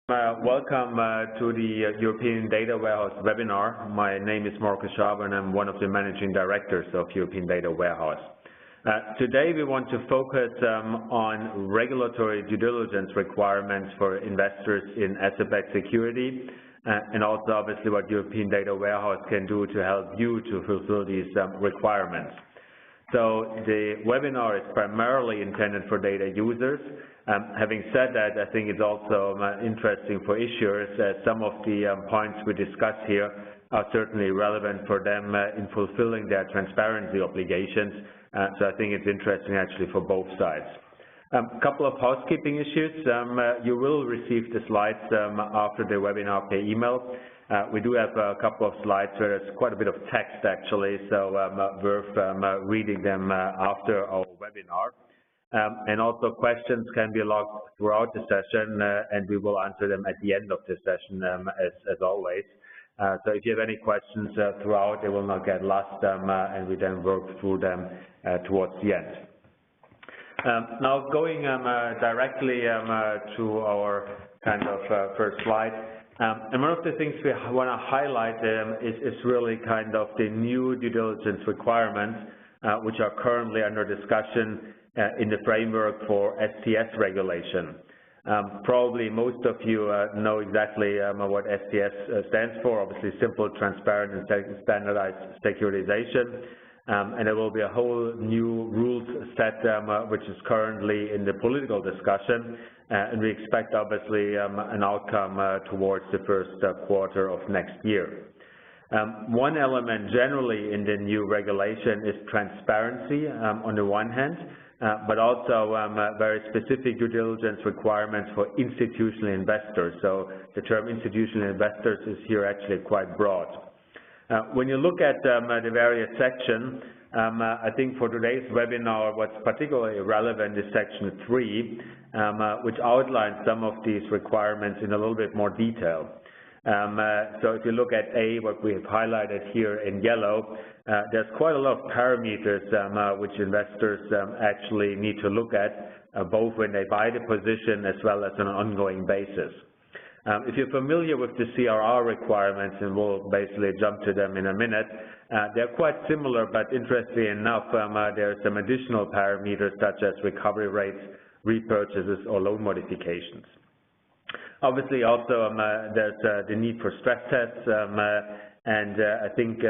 Welcome to the European Data Warehouse webinar. My name is Markus Schaber and I'm one of the managing directors of European Data Warehouse. Today we want to focus on regulatory due diligence requirements for investors in asset-backed security and also obviously what European Data Warehouse can do to help you to fulfill these requirements. So the webinar is primarily intended for data users. Having said that, I think it's also interesting for issuers as some of the points we discuss here are certainly relevant for them in fulfilling their transparency obligations. So I think it's interesting actually for both sides. A couple of housekeeping issues. You will receive the slides after the webinar per email. We do have a couple of slides where there's quite a bit of text actually, so worth reading them after our webinar. And also questions can be logged throughout the session and we will answer them at the end of the session as always. So if you have any questions throughout, they will not get lost and we then work through them towards the end. Now going directly to our kind of first slide. And one of the things we want to highlight is really kind of the new due diligence requirements which are currently under discussion in the framework for STS regulation. Probably most of you know exactly what STS stands for, obviously simple, transparent, and standardized securitization. And there will be a whole new rules set which is currently in the political discussion, and we expect obviously an outcome towards the first quarter of next year. One element generally in the new regulation is transparency on the one hand, but also very specific due diligence requirements for institutional investors. So the term institutional investors is here actually quite broad. When you look at the various sections, I think for today's webinar what's particularly relevant is section 3, which outlines some of these requirements in a little bit more detail. So if you look at A, what we have highlighted here in yellow, there's quite a lot of parameters which investors actually need to look at, both when they buy the position as well as on an ongoing basis. If you're familiar with the CRR requirements, and we'll basically jump to them in a minute, they're quite similar, but interestingly enough, there are some additional parameters such as recovery rates, repurchases, or loan modifications. Obviously, also there's the need for stress tests, and I think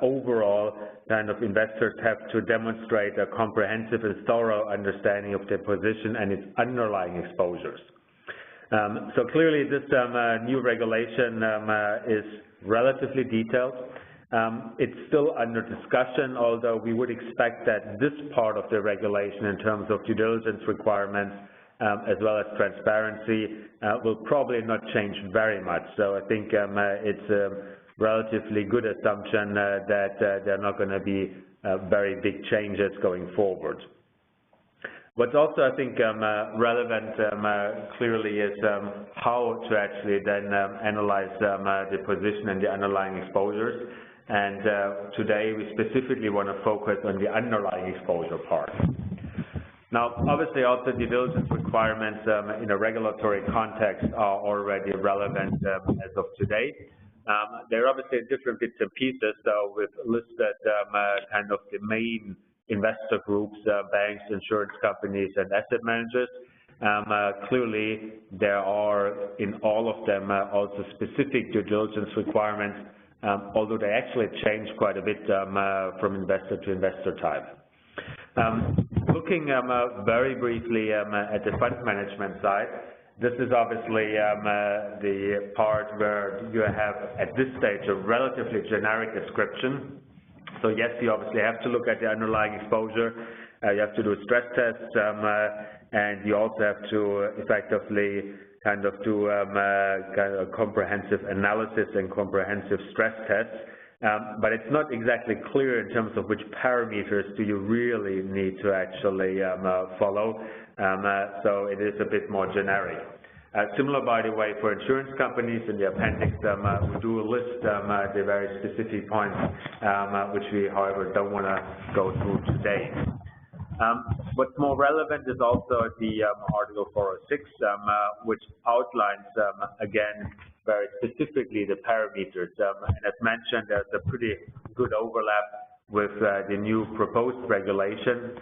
overall, kind of investors have to demonstrate a comprehensive and thorough understanding of their position and its underlying exposures. So clearly, this new regulation is relatively detailed. It's still under discussion, although we would expect that this part of the regulation in terms of due diligence requirements as well as transparency will probably not change very much. So I think it's a relatively good assumption that there are not going to be very big changes going forward. What's also, I think, relevant clearly is how to actually then analyze the position and the underlying exposures. And today we specifically want to focus on the underlying exposure part. Now, obviously, also due diligence requirements in a regulatory context are already relevant as of today. They're obviously different bits and pieces, so we've listed kind of the main investor groups, banks, insurance companies, and asset managers. Clearly, there are in all of them also specific due diligence requirements, although they actually change quite a bit from investor to investor type. Looking very briefly at the fund management side, this is obviously the part where you have at this stage a relatively generic description. So yes, you obviously have to look at the underlying exposure, you have to do stress tests, and you also have to effectively kind of do kind of a comprehensive analysis and comprehensive stress tests. But it's not exactly clear in terms of which parameters do you really need to actually follow, so it is a bit more generic. Similar, by the way, for insurance companies in the appendix, we do list the very specific points, which we, however, don't want to go through today. What's more relevant is also the Article 406, which outlines, again, very specifically the parameters. And as mentioned, there's a pretty good overlap with the new proposed regulation.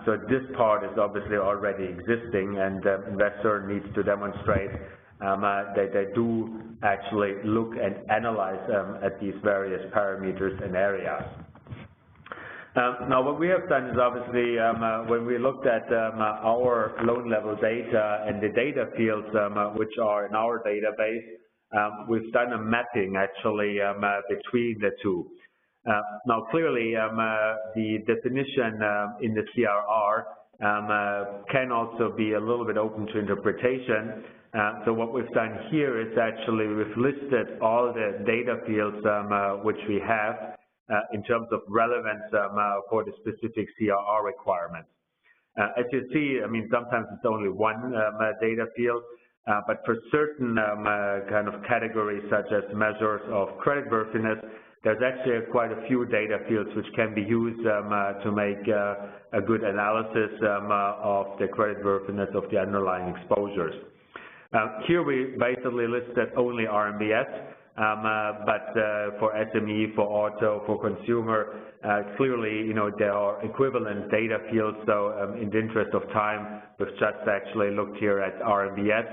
So this part is obviously already existing, and investor needs to demonstrate that they do actually look and analyze at these various parameters and areas. Now, what we have done is obviously when we looked at our loan level data and the data fields which are in our database, we've done a mapping actually between the two. Now, clearly, the definition in the CRR can also be a little bit open to interpretation. So what we've done here is actually we've listed all the data fields which we have in terms of relevance for the specific CRR requirements. As you see, I mean, sometimes it's only one data field, but for certain kind of categories such as measures of creditworthiness, there's actually quite a few data fields which can be used to make a good analysis of the creditworthiness of the underlying exposures. Here we basically listed only RMBS, but for SME, for auto, for consumer, clearly, you know, there are equivalent data fields. So in the interest of time, we've just actually looked here at RMBS,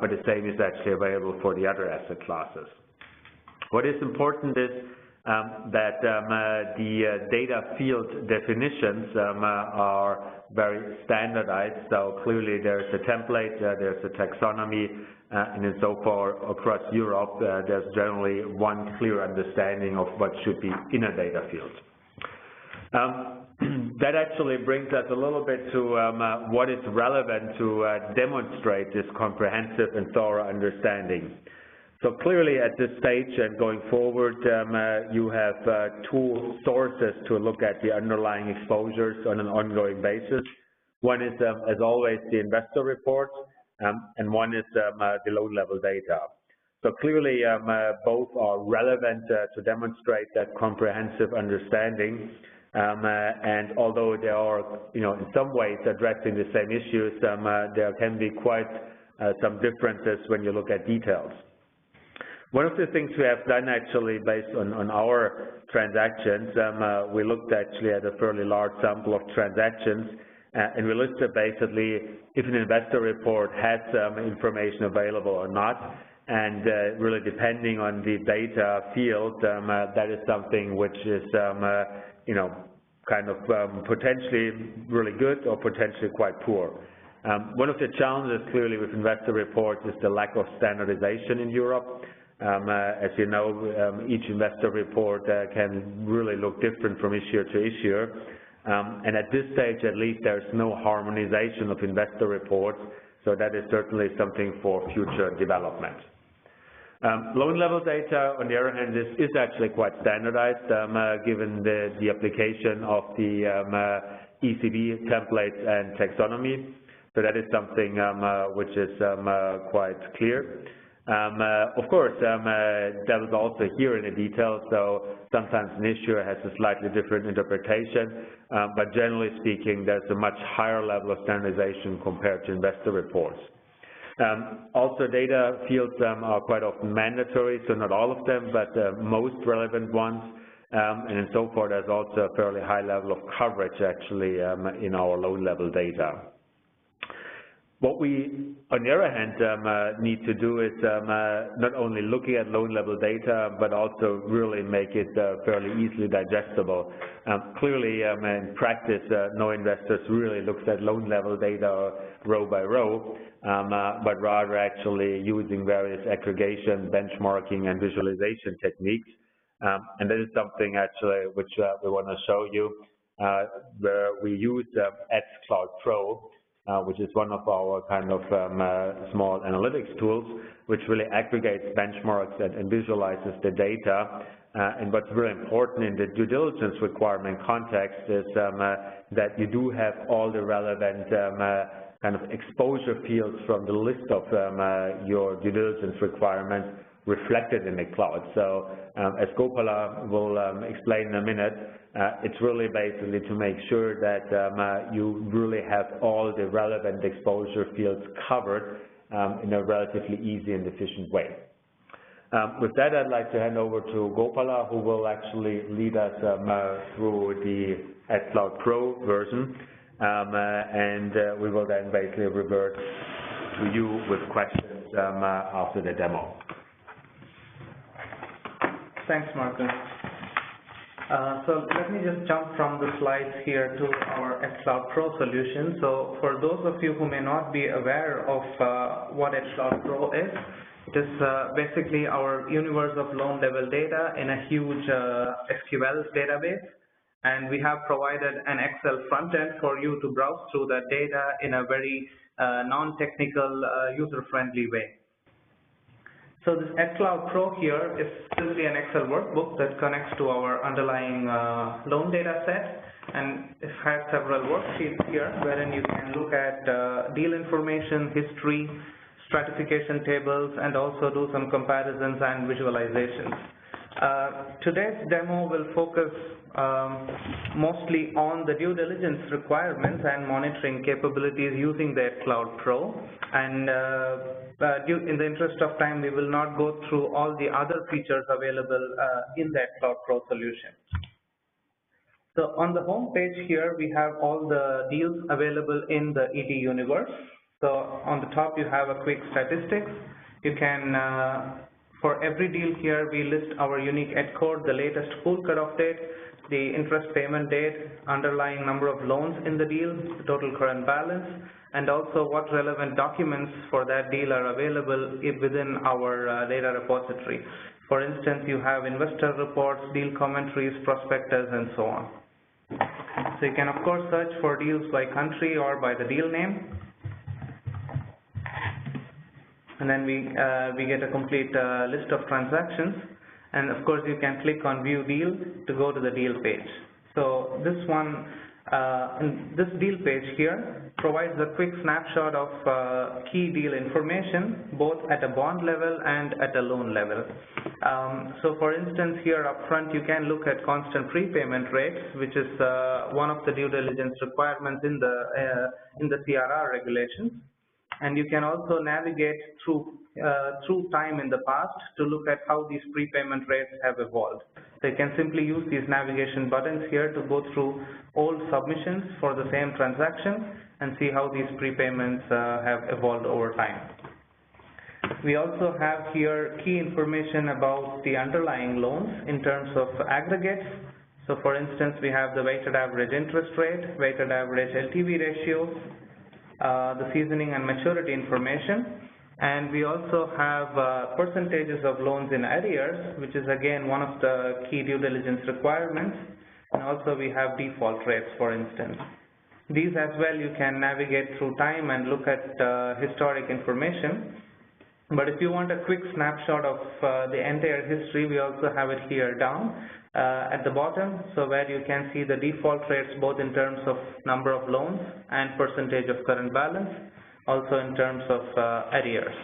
but the same is actually available for the other asset classes. What is important is that the data field definitions are very standardized. So clearly there's a template, there's a taxonomy, and so far across Europe, there's generally one clear understanding of what should be in a data field. That actually brings us a little bit to what is relevant to demonstrate this comprehensive and thorough understanding. So clearly at this stage and going forward, you have two sources to look at the underlying exposures on an ongoing basis. One is, as always, the investor report, and one is the loan level data. So clearly both are relevant to demonstrate that comprehensive understanding. And although they are, you know, in some ways addressing the same issues, there can be quite some differences when you look at details. One of the things we have done actually based on our transactions, we looked actually at a fairly large sample of transactions, and we listed basically if an investor report has some information available or not, and really depending on the data field, that is something which is, you know, kind of potentially really good or potentially quite poor. One of the challenges clearly with investor reports is the lack of standardization in Europe. As you know, each investor report can really look different from issuer to issuer. And at this stage, at least, there's no harmonization of investor reports, so that is certainly something for future development. Loan level data, on the other hand, is actually quite standardized, given the application of the ECB template and taxonomy. So that is something which is quite clear. Of course, that was also here in the detail, so sometimes an issuer has a slightly different interpretation, but generally speaking, there's a much higher level of standardization compared to investor reports. Also, data fields are quite often mandatory, so not all of them, but most relevant ones, and so far there's also a fairly high level of coverage actually in our loan level data. What we, on the other hand, need to do is not only looking at loan level data, but also really make it fairly easily digestible. Clearly, in practice, no investors really looks at loan level data row by row, but rather actually using various aggregation, benchmarking, and visualization techniques. And that is something actually which we want to show you, where we use xCloud Pro, which is one of our kind of small analytics tools, which really aggregates benchmarks and visualizes the data. And what's really important in the due diligence requirement context is that you do have all the relevant kind of exposure fields from the list of your due diligence requirements reflected in the cloud. So as Gopala will explain in a minute, it's really basically to make sure that you really have all the relevant exposure fields covered in a relatively easy and efficient way. With that, I'd like to hand over to Gopala, who will actually lead us through the AdCloud Pro version, and we will then basically revert to you with questions after the demo. Thanks, Marcus. So let me just jump from the slides here to our AdCloud Pro solution. So for those of you who may not be aware of what AdCloud Pro is, it is basically our universe of loan level data in a huge SQL database, and we have provided an Excel front end for you to browse through that data in a very non-technical, user-friendly way. So this AdCloud Pro here is simply an Excel workbook that connects to our underlying loan data set, and it has several worksheets here wherein you can look at deal information, history, stratification tables, and also do some comparisons and visualizations. Today's demo will focus mostly on the due diligence requirements and monitoring capabilities using the AdCloud Pro, and in the interest of time, we will not go through all the other features available in the AdCloud Pro solution. So on the home page here, we have all the deals available in the ED universe. So on the top, you have a quick statistics. You can, for every deal here, we list our unique ED code, the latest pool cutoff date, the interest payment date, underlying number of loans in the deal, the total current balance, and also what relevant documents for that deal are available within our data repository. For instance, you have investor reports, deal commentaries, prospectus, and so on. So you can, of course, search for deals by country or by the deal name. And then we get a complete list of transactions, and of course you can click on view deal to go to the deal page. So this one, this deal page here provides a quick snapshot of key deal information both at a bond level and at a loan level. So for instance, here up front you can look at constant prepayment rates, which is one of the due diligence requirements in the CRR regulations. And you can also navigate through time in the past to look at how these prepayment rates have evolved. So you can simply use these navigation buttons here to go through old submissions for the same transaction and see how these prepayments have evolved over time. We also have here key information about the underlying loans in terms of aggregates. So for instance, we have the weighted average interest rate, weighted average LTV ratios, the seasoning and maturity information, and we also have percentages of loans in arrears, which is again one of the key due diligence requirements, and also we have default rates, for instance. These as well you can navigate through time and look at historic information, but if you want a quick snapshot of the entire history, we also have it here down at the bottom, so where you can see the default rates both in terms of number of loans and percentage of current balance, also in terms of arrears.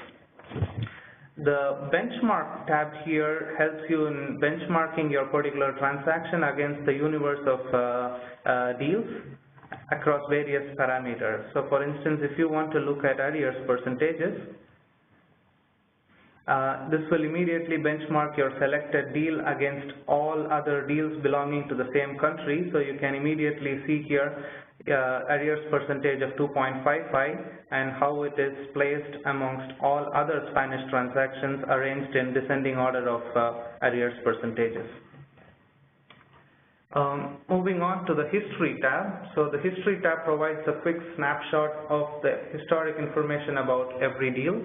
The benchmark tab here helps you in benchmarking your particular transaction against the universe of deals across various parameters. So for instance, if you want to look at arrears percentages, this will immediately benchmark your selected deal against all other deals belonging to the same country. So you can immediately see here arrears percentage of 2.55 and how it is placed amongst all other Spanish transactions arranged in descending order of arrears percentages. Moving on to the History tab. So the History tab provides a quick snapshot of the historic information about every deal,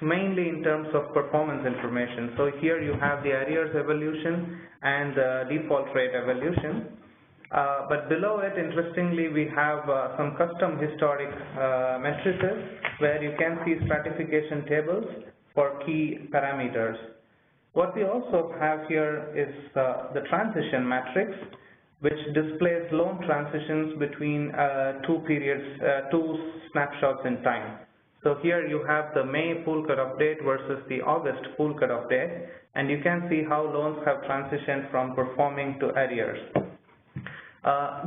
mainly in terms of performance information. So here you have the arrears evolution and the default rate evolution. But below it, interestingly, we have some custom historic matrices where you can see stratification tables for key parameters. What we also have here is the transition matrix, which displays loan transitions between two snapshots in time. So here you have the May pool cutoff date versus the August pool cutoff date, and you can see how loans have transitioned from performing to arrears.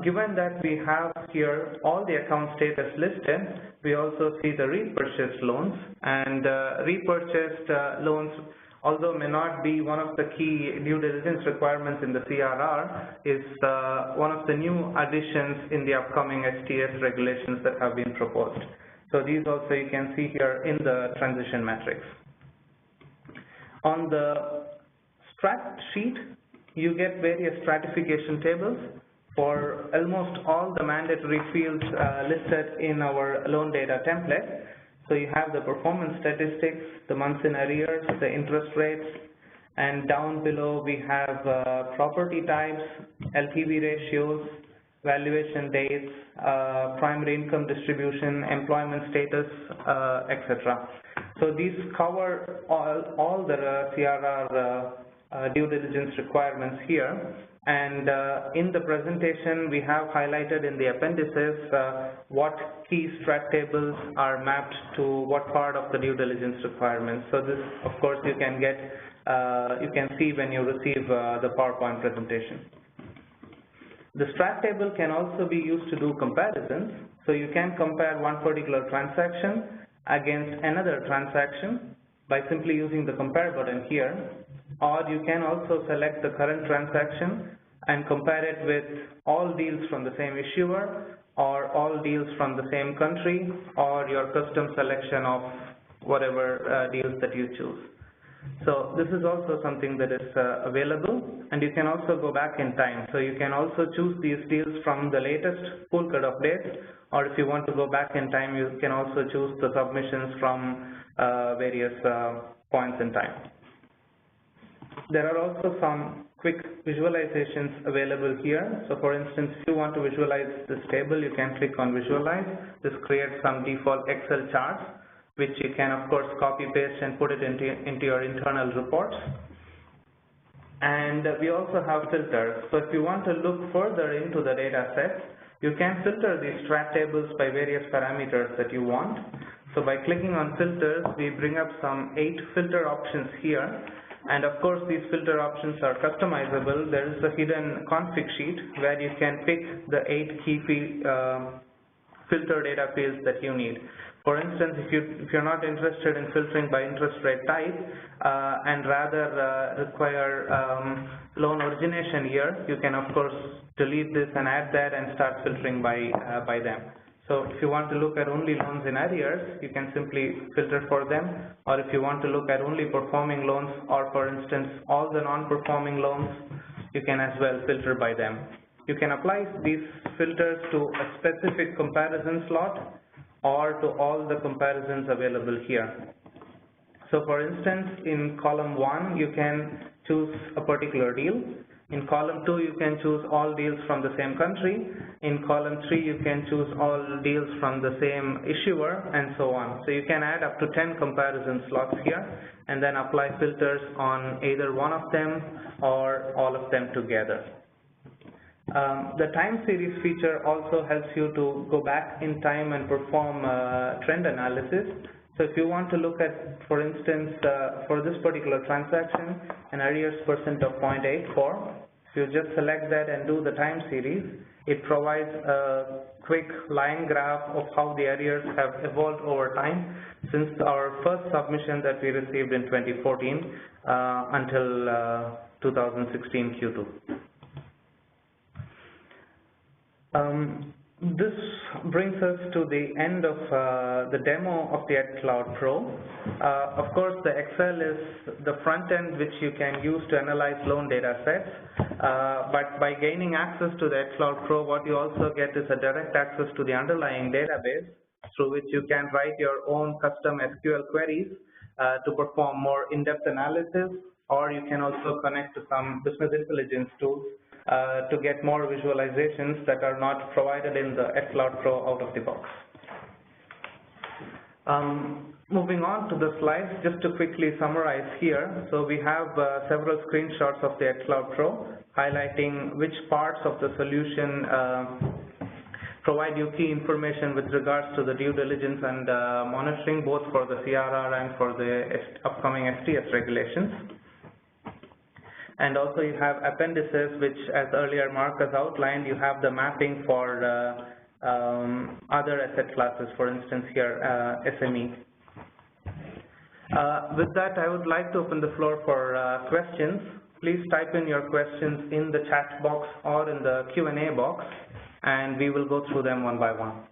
Given that we have here all the account status listed, we also see the repurchased loans, and repurchased loans, although may not be one of the key due diligence requirements in the CRR, is one of the new additions in the upcoming STS regulations that have been proposed. So these also you can see here in the transition metrics. On the strat sheet, you get various stratification tables for almost all the mandatory fields listed in our loan data template. So you have the performance statistics, the months in arrears, the interest rates, and down below we have property types, LTV ratios, valuation dates, primary income distribution, employment status, etc. So these cover all the CRR due diligence requirements here. And in the presentation, we have highlighted in the appendices what key strat tables are mapped to what part of the due diligence requirements. So this, of course, you can get, you can see when you receive the PowerPoint presentation. The strat table can also be used to do comparisons. So you can compare one particular transaction against another transaction by simply using the compare button here. Or you can also select the current transaction and compare it with all deals from the same issuer or all deals from the same country or your custom selection of whatever deals that you choose. So this is also something that is available, and you can also go back in time. So you can also choose these deals from the latest pool cutoff date, or if you want to go back in time, you can also choose the submissions from various points in time. There are also some quick visualizations available here. So for instance, if you want to visualize this table, you can click on visualize. This creates some default Excel charts, which you can of course copy paste and put it into your internal reports. And we also have filters. So if you want to look further into the data sets, you can filter these strat tables by various parameters that you want. So by clicking on filters, we bring up some 8 filter options here. And of course, these filter options are customizable. There is a hidden config sheet where you can pick the 8 key filter data fields that you need. For instance, if you're not interested in filtering by interest rate type and rather require loan origination year, you can of course delete this and add that and start filtering by them. So if you want to look at only loans in arrears, you can simply filter for them, or if you want to look at only performing loans, or for instance all the non-performing loans, you can as well filter by them. You can apply these filters to a specific comparison slot or to all the comparisons available here. So for instance, in column 1, you can choose a particular deal. In column 2, you can choose all deals from the same country. In column 3, you can choose all deals from the same issuer, and so on. So you can add up to 10 comparison slots here, and then apply filters on either one of them or all of them together. The time series feature also helps you to go back in time and perform trend analysis. So if you want to look at, for instance, for this particular transaction, an arrears percent of 0.84, if you just select that and do the time series, it provides a quick line graph of how the arrears have evolved over time since our first submission that we received in 2014 until 2016 Q2. This brings us to the end of the demo of the xCloud Pro. Of course, the Excel is the front end which you can use to analyze loan data sets, but by gaining access to the xCloud Pro, what you also get is a direct access to the underlying database through which you can write your own custom SQL queries to perform more in-depth analysis, or you can also connect to some business intelligence tools to get more visualizations that are not provided in the xCloud Pro out of the box. Moving on to the slides, just to quickly summarize here. So we have several screenshots of the xCloud Pro highlighting which parts of the solution provide you key information with regards to the due diligence and monitoring, both for the CRR and for the upcoming STS regulations. And also you have appendices, which, as earlier Mark has outlined, you have the mapping for other asset classes, for instance here SME. With that, I would like to open the floor for questions. Please type in your questions in the chat box or in the Q&A box, and we will go through them one by one.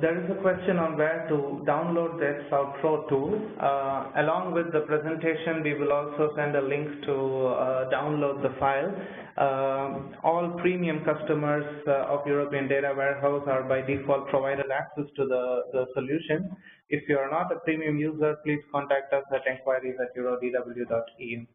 There is a question on where to download the xCloud Pro tool. Along with the presentation, we will also send a link to download the file. All premium customers of European Data Warehouse are by default provided access to the solution. If you are not a premium user, please contact us at enquiries@eurodw.eu.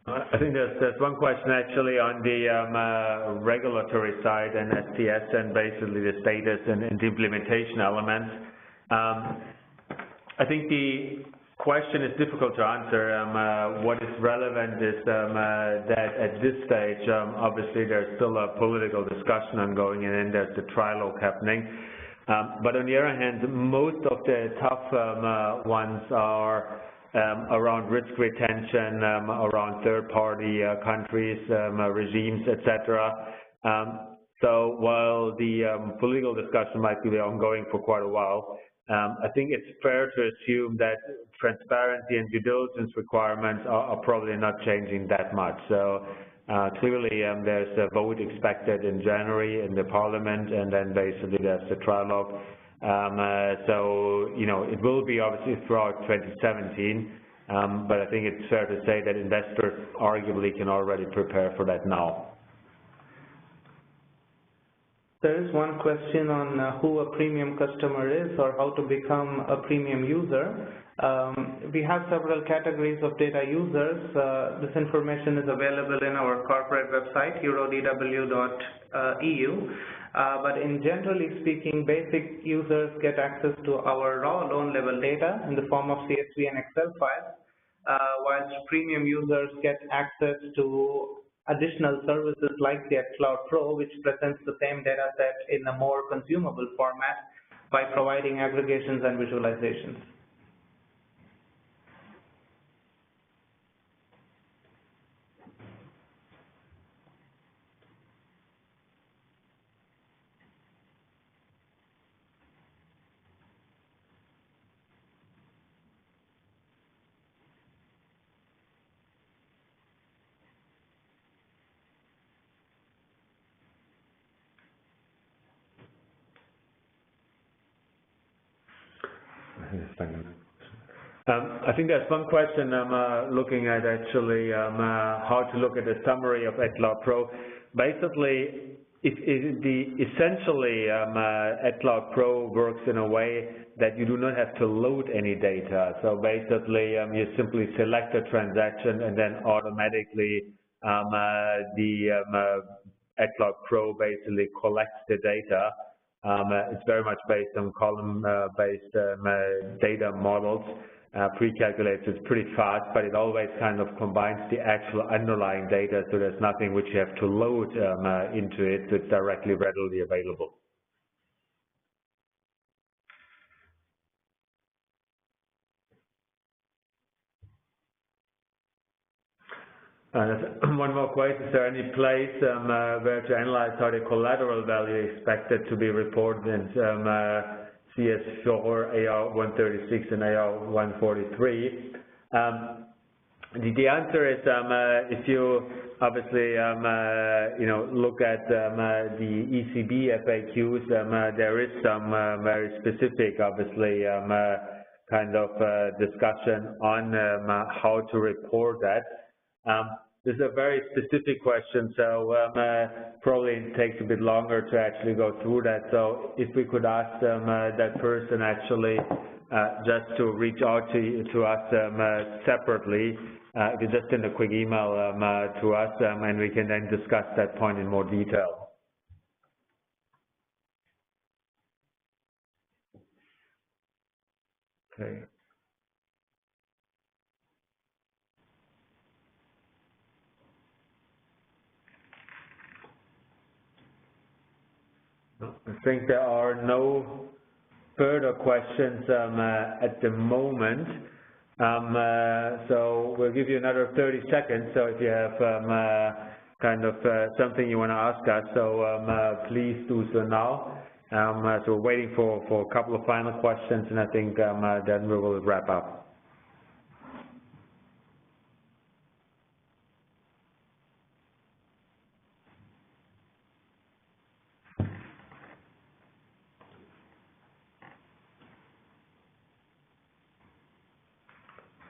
I think there's one question actually on the regulatory side and STS and basically the status and the implementation elements. I think the question is difficult to answer. What is relevant is that at this stage, obviously there's still a political discussion ongoing, and then there's the trilogue happening. But on the other hand, most of the tough ones are around risk retention, around third-party countries, regimes, etc. So while the political discussion might be ongoing for quite a while, I think it's fair to assume that transparency and due diligence requirements are probably not changing that much. So clearly there's a vote expected in January in the Parliament, and then basically there's the trilogue. So, you know, it will be obviously throughout 2017, but I think it's fair to say that investors arguably can already prepare for that now. There is one question on who a premium customer is or how to become a premium user. We have several categories of data users. This information is available in our corporate website, eurodw.eu. But in generally speaking, basic users get access to our raw loan level data in the form of CSV and Excel files, whilst premium users get access to additional services like the xCloud Pro, which presents the same data set in a more consumable format by providing aggregations and visualizations. I think there's one question I'm looking at actually, how to look at the summary of xCloud Pro. Basically, essentially xCloud Pro works in a way that you do not have to load any data. So basically, you simply select a transaction, and then automatically the xCloud Pro basically collects the data. It's very much based on column-based data models, pre-calculated. It's pretty fast, but it always kind of combines the actual underlying data, so there's nothing which you have to load into it, so it's directly readily available. One more question. Is there any place where to analyze how the collateral value expected to be reported in CS4, AR136, and AR143? The answer is if you obviously look at the ECB FAQs, there is some very specific, obviously, kind of discussion on how to report that. This is a very specific question, so probably it takes a bit longer to actually go through that. So if we could ask that person actually just to reach out to us separately, if you just send a quick email to us, and we can then discuss that point in more detail. Okay. I think there are no further questions at the moment. So we'll give you another 30 seconds. So if you have kind of something you want to ask us, so please do so now. So we're waiting for a couple of final questions, and I think then we will wrap up.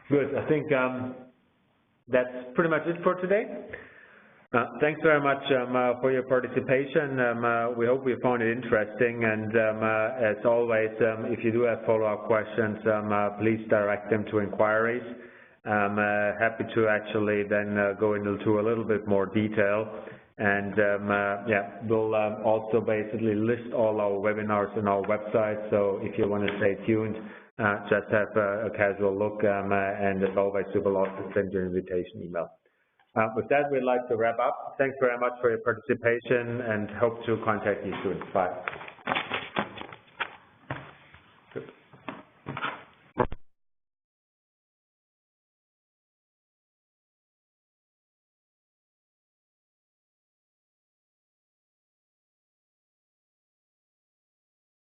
Good. I think that's pretty much it for today. Thanks very much for your participation. We hope you found it interesting, and as always, if you do have follow-up questions, please direct them to inquiries. I'm happy to actually then go into a little bit more detail, and yeah, we'll also basically list all our webinars on our website, so if you want to stay tuned, just have a casual look, and as always, we will also send you an invitation email. With that, we'd like to wrap up. Thanks very much for your participation, and hope to contact you soon. Bye.